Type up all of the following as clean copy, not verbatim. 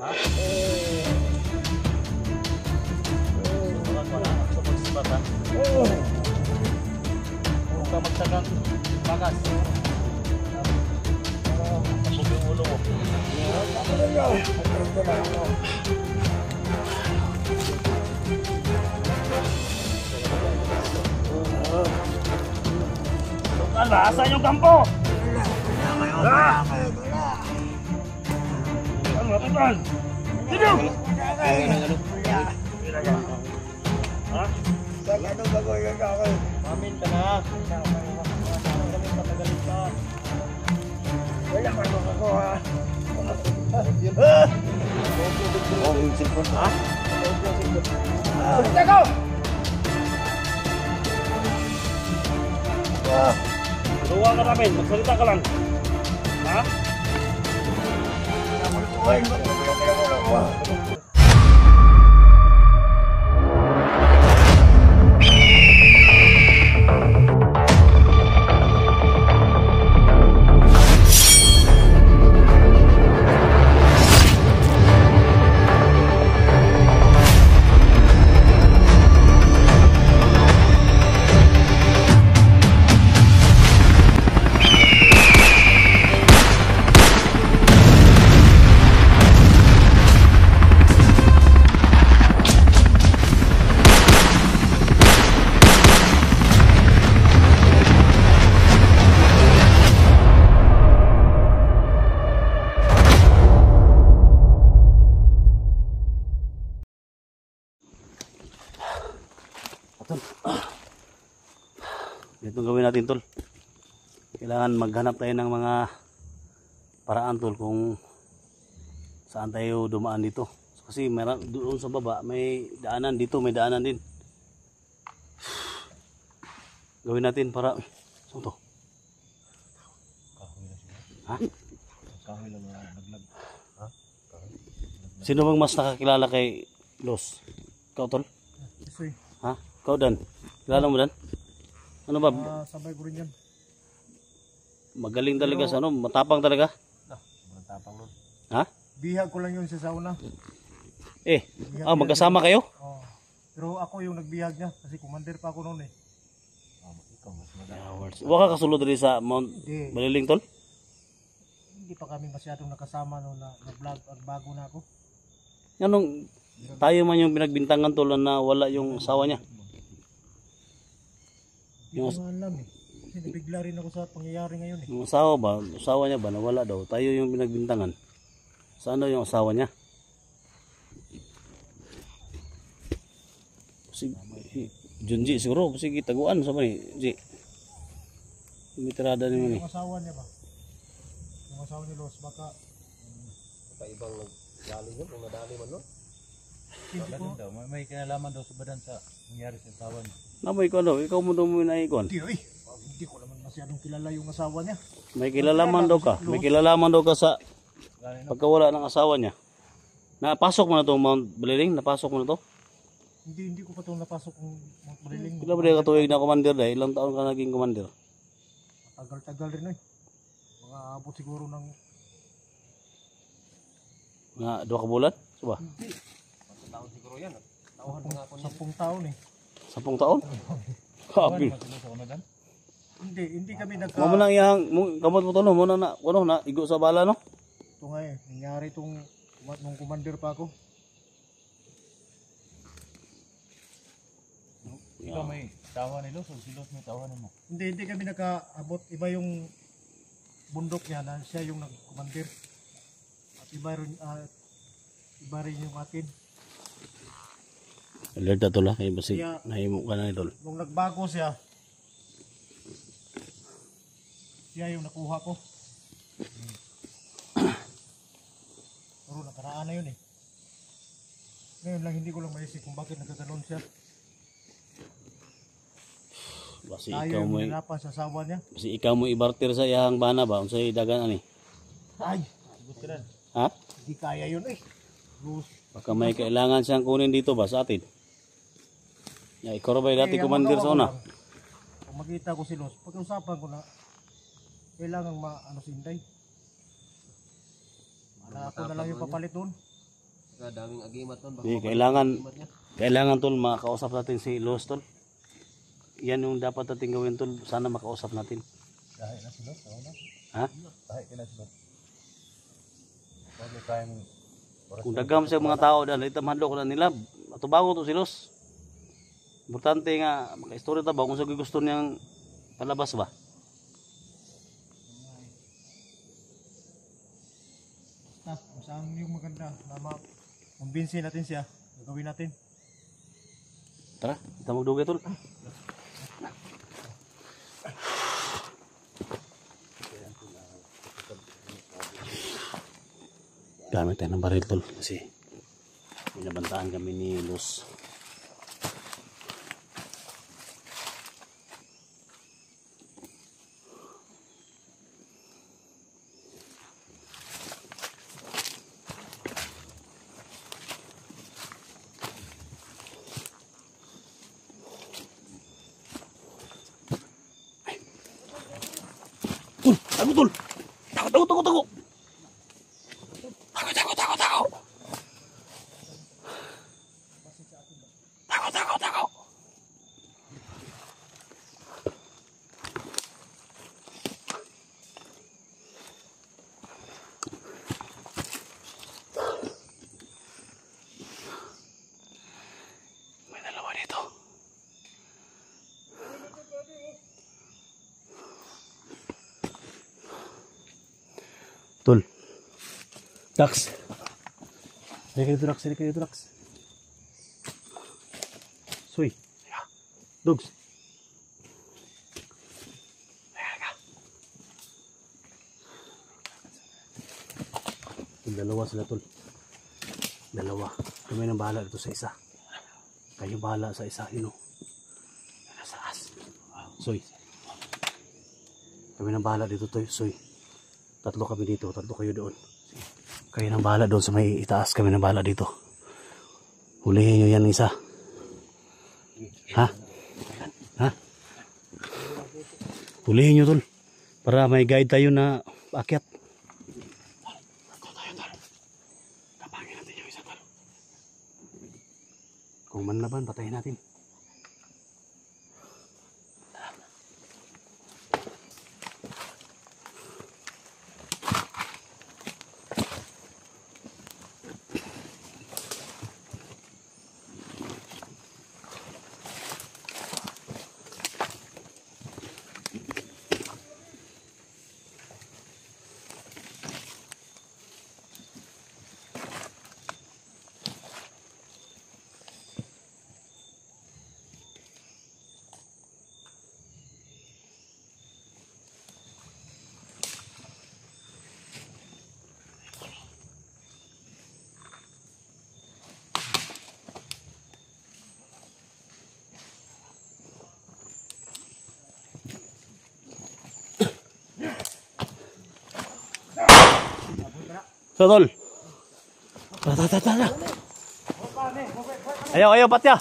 Ha? Susulat mo na sa pagsibat ha? Huwag ka magsagang bagas. Tapos yung ulo mo. Ala, asan yung kampo? Ano lapitan? Sino? Ha? Anong gagawin ka ako? Mamin ka na. Kami patagalit pa. Wala ka makakuha. Oh, yung cellphone. Ha? Basta ko! Luwa ka namin. Magsalita ka lang. Ha? Ito gawin natin tol. Kailangan maghanap tayo ng mga paraan tol kung saan tayo dumaan dito. Kasi meron doon sa baba may daanan, dito may daanan din. Gawin natin para saan to? Ha? Kahoy lang naglag. Ha? Sino bang mas nakakilala kay Los? Ikaw tol? Isoy. Ha? Ikaw Dan? Kilala mo Dan? Ano ba? Sabay ko rin yan. Magaling talaga sa ano? Matapang talaga? Matapang nun. Ha? Bihag ko lang yun sa sauna. Magkasama kayo? Oh. Pero ako yung nagbihag niya kasi commander pa ako noon eh. Ikaw mas madami. Wala ka kasulod rin sa Mount Baliling tol? Hindi pa kami masyadong nakasama noon na nag-vlog at bago na ako. Anong tayo man yung pinagbintangan tol na wala yung asawa niya? Hindi ko alam eh. Kasi nabigla rin ako sa pangyayari ngayon eh. Yung asawa niya ba na wala daw? Tayo yung pinagbintangan. Saan daw yung asawa niya? Si Junji siguro, sige taguan sa ni Ji. Mitrada ni mo ni. Yung asawa niya ba? Yung asawa ni Los baka ibang galing yun, kung nadali man no? hindi ko. Daw, may kinalaman daw sa badan sa nangyari sa asawa niya. Namoy ko daw, ikaw mo daw mo na ikon. Hindi ko naman masyadong kilala yung asawa niya. May kilalaman daw ka. May kilalaman daw ka sa pagkawala ng asawa niya. Napasok mo na to Mount Baliling? Napasok mo na to? Hindi ko pa ito napasok kung Baliling. Pila ba ka tuwig na commander dahil? Ilang taon ka naging commander? Tagal-tagal rin eh. Mga abot siguro ng Nga 2 ka bulan? Suba? hindi. Taon siguro yan. 10 taon eh. 10 taon? Kapi. Hindi kami nagka... Mo nang iyang kamot mo to no, mo na igo sa bala no. Ito nga eh, nangyari itong nung commander pa ako. Ikaw may tawa ni Los o si Los may tawa mo? Hindi kami nakaabot. Iba yung bundok niya na siya yung nag-commander. At iba rin yung atin. Alert to la kay basi Kaya- nahimo ka na idol. Nung nagbago siya yung nakuha ko. Pero nakaraan na yun eh. Ngayon lang hindi ko lang maisip kung bakit nagkaganon siya. Basi Tayo ikaw yung mo nilalapan sa asawa niya. basi ikaw mo ibarter sa iyang bana ba unsay dagan ani? Ay, Ha? hindi kaya yun eh. Luz. Baka may kailangan siyang kunin dito ba sa atin? Ya, ikaw ba dati Ang commander magawa sa ko una? lang, kung makita ko si Luz, pag-usapan ko na kailangan si Inday. Para ako na lang yung papalit doon. Daming agimat nun. Baka Kailangan tol makausap natin si Los tol. Yan yung dapat natin gawin tol. Sana makausap natin. Dahil na sila, na. Ha? Dahil na sila. Bago tayong Kung dagam sa mga tao dahil ito mahadlok na nila. Matubago to si Los. Importante nga maka-istorya ta ba kung sa gusto niyang palabas ba. kung saan yung maganda na makumbinsi natin siya, gagawin natin. Tara, kita magdugay tol. Gamit tayo ng baril tol kasi binabantaan kami ni Los. Tol, tol. Takot. Takot. May dalawa dito. Tol. Dax. Sini ka dito, Dax. Soy. Dogs. Dalawa sila tol. Dalawa. Kami nang bahala dito sa isa. Kayo bahala sa isa, you know. Nasa as. Soy. Kami nang bahala dito to, Soy. Tatlo kami dito, tatlo kayo doon. Kayo nang bahala doon sa may itaas, kami nang bahala dito. Hulihin nyo yan isa. Ha? Ha? Hulihin nyo tol. Para may guide tayo na akyat. Kapangin natin yung isa tol. Kung manlaban, patayin natin. So, tol. Tara. Ayaw, patya.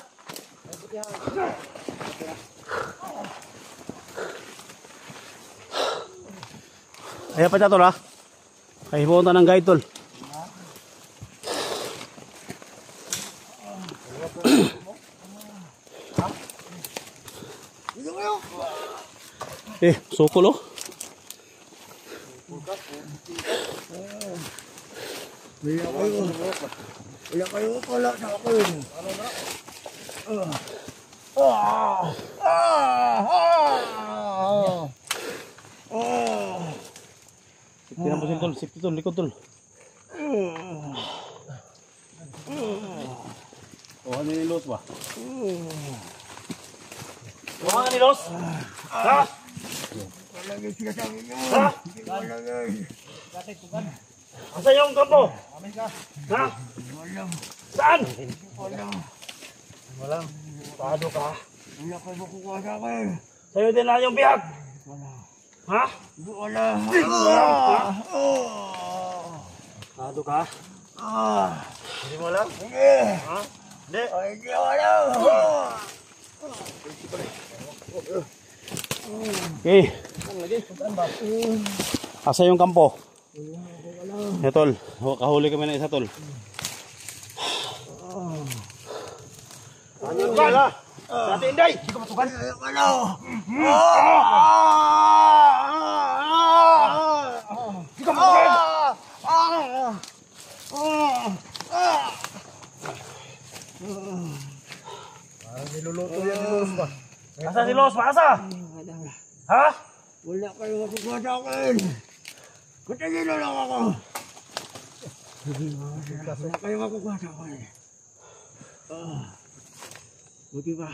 Ayaw, patya, tol, ha? Kaya hibukan ng guide, tol. Sukol, oh. Wala kayo pala na ako yun. Tingnan mo tol, safety tol, likod tol. Ano ni Los ba? Ano ni Los? Ha? Walagay siya sa amin yun. Ha? Walagay. Asa yung kampo? Ha? Walang. Saan? Walang. Pado ka? Wala kayo makukuha sa akin. Sa'yo din na yung bihag? Wala. Ha? Wala. Pado ka? Hindi mo alam? Hindi. Ha? Hindi? Hindi alam. Okay. Asa yung kampo? Tol, kahuli kami ng isa tol. Sa atin, Inday! Hindi ka matugan. Hindi ka matugan. Parang niluluto yan ni Los ba? Asa si Los? Asa? Ha? Wala kayo makukuha sa akin. Kutingin na lang ako. Wala kayo makukuha sa akin. Buti ba?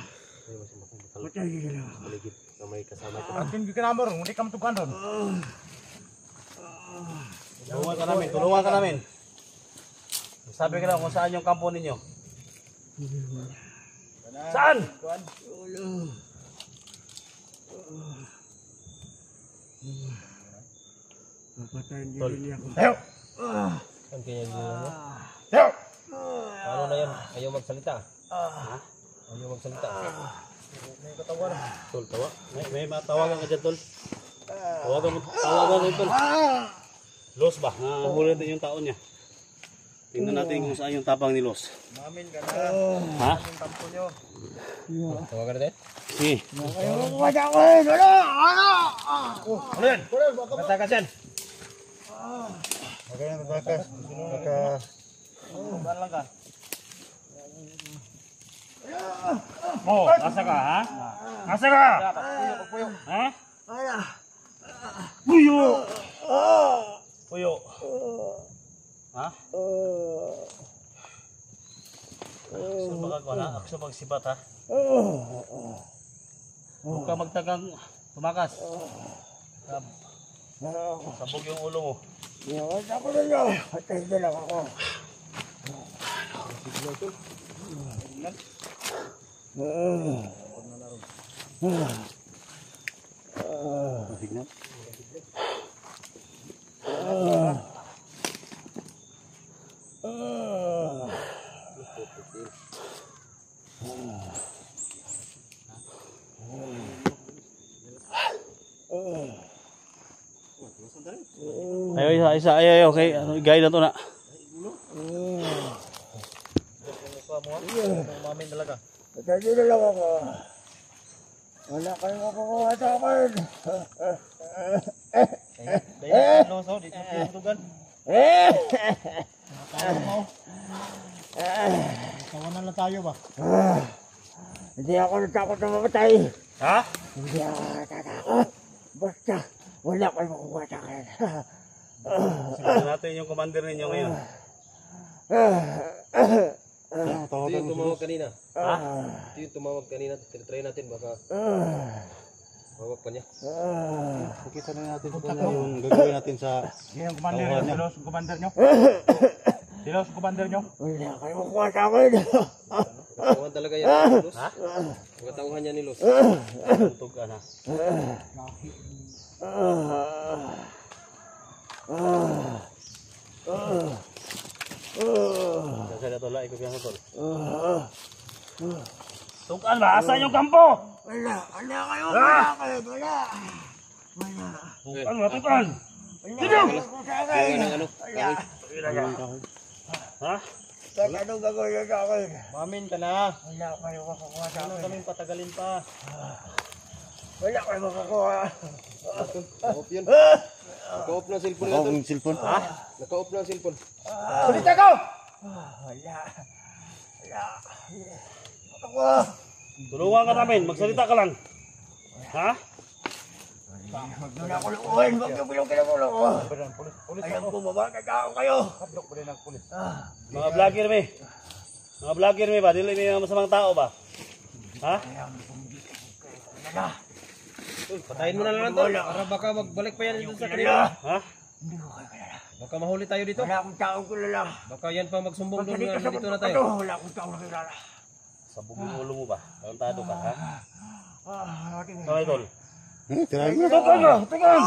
Kutingin na lang ako. Maligid na may kasama ito. Akin gikinamor, hindi ka matukan doon. Tulungan ka namin. Sabi ka lang kung saan yung kampo ninyo. Saan? Papatayin din ako. Ang kanya ginawa mo? Tayo! Paano na yan? Ayaw magsalita. Ayaw magsalita. May katawan. Tol, tawa. May matawagan ka dyan, Tol. Tawagan mo Tol. Los ba? Nahuli natin yung taon niya. Tingnan natin kung saan yung tapang ni Los. Mamin ka na. Ha? Yung tampo nyo. Tawagan natin? Sige. Kayo makukuha sa akin. Wala! Ano yan? Katakas yan! Okay na, takas. Saan lang ka? Oh, asa ka, ha? Asa ka? Ha? Puyo! Puyo. Ha? Sa pagkakwana, ako sa pagsibat, ha? Huwag ka magtagang tumakas. Sabog yung ulo mo. Ako na nyo. Patay na lang ako. Tignan. Ayaw, okay, gaya na to na. Mamin talaga. Patay na lang ako. Wala kayong makukuha sa akin. Dahil loso, dito yung tugan. Tawanan lang tayo ba? Hindi ako natakot na mamatay. Ha? Hindi ako natatakot. Basta, wala kayo makukuha sa akin. Siguro natin yung commander ninyo ngayon. Ito yung tumawag kanina. Ha? Ito yung tumawag kanina. Tinatry natin baka mawag pa niya. Nakita na natin kung ano yung gagawin natin sa Yung commander nyo, Silos, yung commander nyo. Silos, yung commander nyo. Wala kayo makukuha sa akin. Katauhan talaga yan ni Los. Ha? Katauhan niya ni Los. Tutog ka na. Kasi na tol, ikot yan sa tol. Tugan ba? Asan yung kampo? Wala kayo makukuha sa akin. Wala. Tugan ba? Tugan! Wala kayo makukuha sa akin. Yung ano, kahoy. Ha? Kahit anong gagawin sa akin. Mamin ka na. Wala kayo makukuha sa Ano akin. kaming patagalin pa. Wala kayo makukuha. Naka-off yun. Naka-off na ang cellphone nila tol. Cellphone? Ha? Naka-off na ang cellphone. Salita ko! Wala. Tulungan ka namin, magsalita ka lang. Ha? Huwag nyo na ako lukuhin. Huwag nyo bilong kinakulo ko. Alam ko mabakagao kayo. Mga vlogger me. Mga vlogger me ba? Dili may mga masamang tao ba? Ha? Patayin mo na lang tol. Para baka magbalik pa yan dito sa kanila. Ha? Hindi ko kayo kilala. Baka mahuli tayo dito. Wala akong taong kilala. Baka yan pa magsumbong doon Pagdating na ka sa nandito na bundok tayo. ito, wala akong taong kilala. Sabog yung ulo mo ba? Tarantado ka, ha? Ating Kamay tol. tukan ka! Tukan!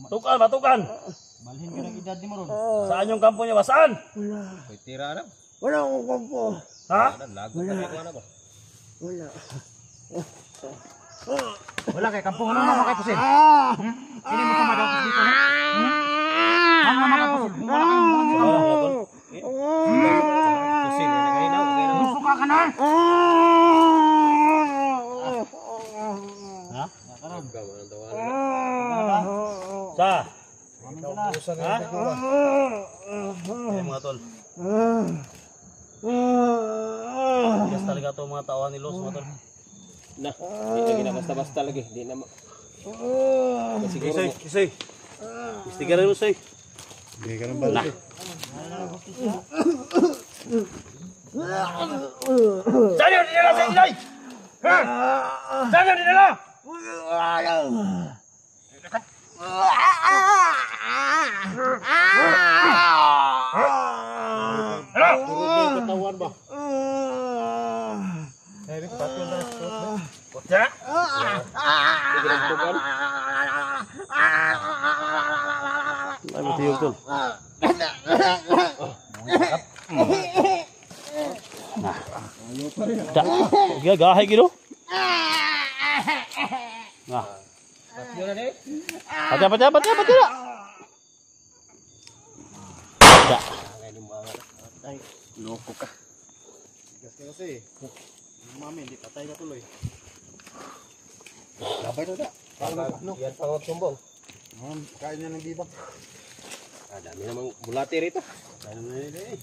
Tukan ba? Tukan! Malhin ka ng edad ni mo ron. Saan yung kampo niya ba? Saan? May tira na. Wala akong kampo. Ha? Lagot na may kuha na ba? Wala. Wala kay kampung ano naman kay pusin. Hindi mo ka madapos dito. Ang mga pusin. Wala kayong Wala, tol. Pusin, yan na kanina. ka na? Ha? Agam ang tawanan. Sa? Naubusan Ha? na yung Ayan mga tol. Yes talaga to mga tauhan ni Los mga tol. Na, hindi lagi na basta-basta lagi. Hindi na siguro Kisoy, kisoy. Istigaran mo soy. Hindi ka ng balde. Saan yung dinala sa inay? Ha? Saan yung dinala? Ano? Turog yung katawan ba? Ay, patol na. Kutsa? Ay matiyog tol. Da, gahay gino. Nah. yun na din. Pati. Da. Ay, loko ka. Tigas ka kasi. Yung mami, hindi patay ka tuloy. Labay na da. Yan pangot sumbong. Kain niya ng bibang. Ah, dami namang bulati rito. Ano na yun eh.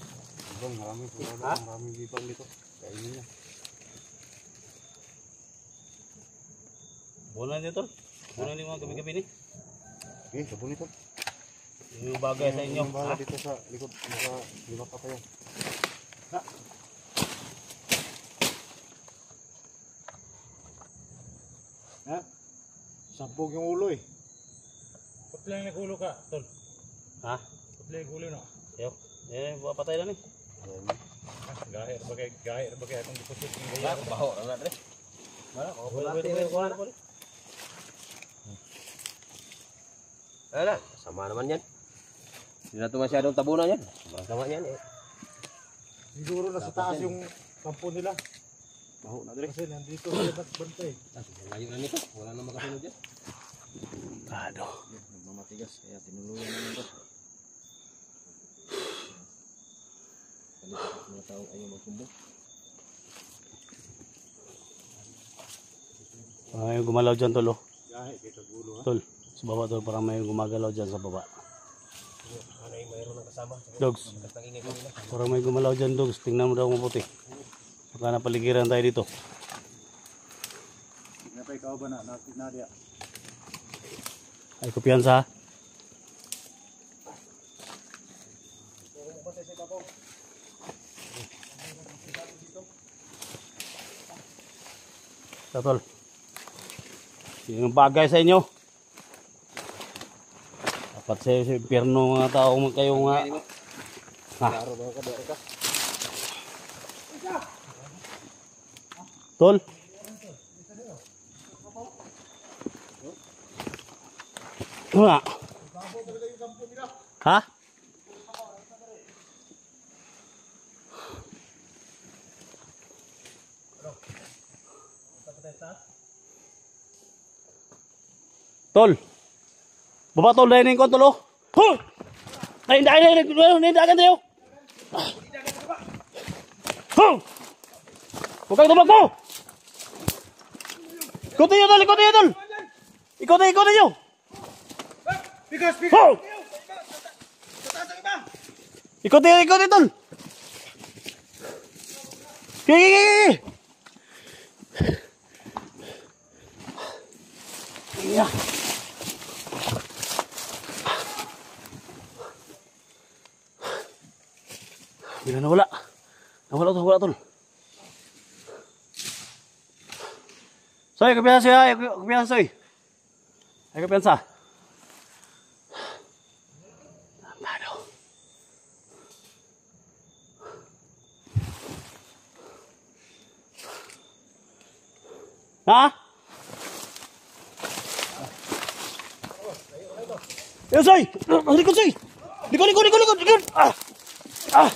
Bibang, maraming bibang dito. Kain niya. Bulan niyo tol. Bulan niyo mga gabi-gabi ni. Okay, sabon ito. Yung bagay sa inyo. Yung bala dito sa likod. Nasa lima pa kayo. Ha? Sabog yung ulo eh. Putla yung nagulo ka, tol. Ha? Putla yung gulo, no? Yo. Patay na ni. Gahir ba kaya itong deposit ng Wala gaya? ko baho na rin. Wala, sama naman yan. Hindi na ito masyadong tabunan yan. Sobrang sama yan eh. Siguro nasa taas yung kampo nila. Baho na dire. Kasi nandito sila nagbantay. Layo na nito. Wala na makasunod yan. Ano? Mamatigas kaya tinuluyan namin ito. Kalipat mga tao ayaw magsumbong. Parang may gumalaw dyan tol oh. Gahe kay kagulo ha. Tol. Sa baba tol parang may gumagalaw dyan sa baba. Ano yung mayroon ng kasama? Dogs. Nangingay kanina. Parang may gumalaw dyan dogs. Tingnan mo daw mabuti. Baka napaligiran tayo dito. Napay ka ba na nadia. Ay kumpiyansa ha. Tol. Yung bagay sa inyo. Dapat sa impyerno mga tao kayo nga. Ha? Klaro ba ka? Dari ka? Tol. Nga. Ha? Tol. Baba tol dahil ko tol oh. Huh! Ay hindi akan tayo. Huh! Huwag kang tumakbo. Ikutin nyo tol, ikutin nyo tol. Ikutin nyo. Bigas! Huh! Ikutin tol. Kiki. Yeah. Bila nawala. Nawala tol. Soy, kapiyansa siya. Kapiyansa, soy. Ay, kapiyansa. Ano? Ha? Ayo, soy! Likod, soy! Likod! Ah!